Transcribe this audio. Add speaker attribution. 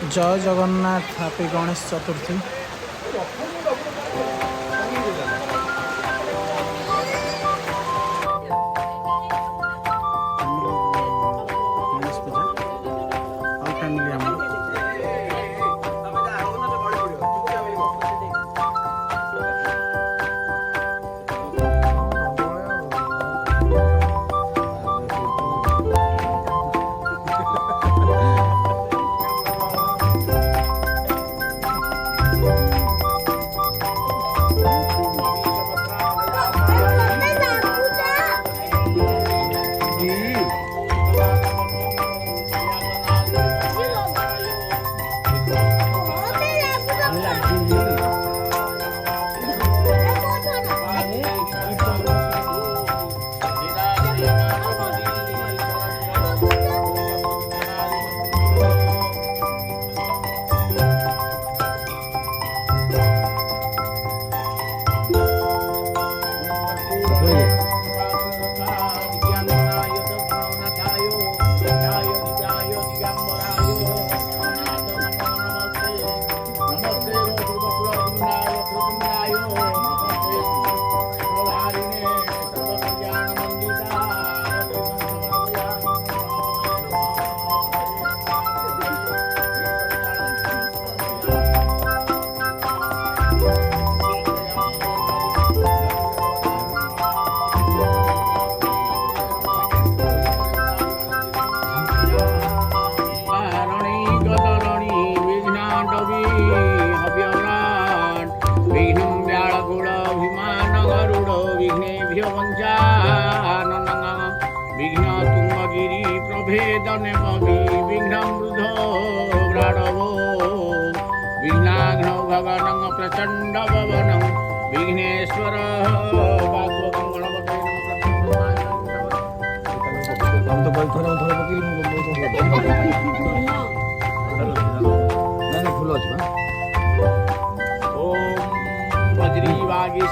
Speaker 1: जय जगन्नाथ हैप्पी गणेश चतुर्थी। गणेश पूजा all family हम विघ्न तुंगगिरी प्रभेदने विघ्न वृद्धो व्राडवो विघ्नाघ्न भगवनं प्रचंड भवनं विघ्नेश्वर ओम वज्री वागी